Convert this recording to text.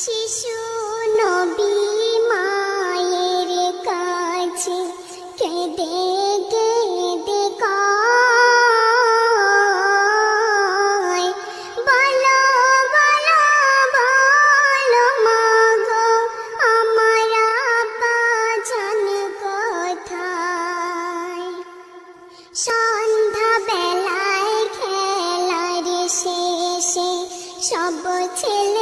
শিশু নবী মায়ের কাছে কেঁদে কেঁদে কয়, বলো বলো বলো মাগো আমার আব্বা জান কোথায়। সন্ধ্যা বেলায় খেলার শেষে সব ছেলে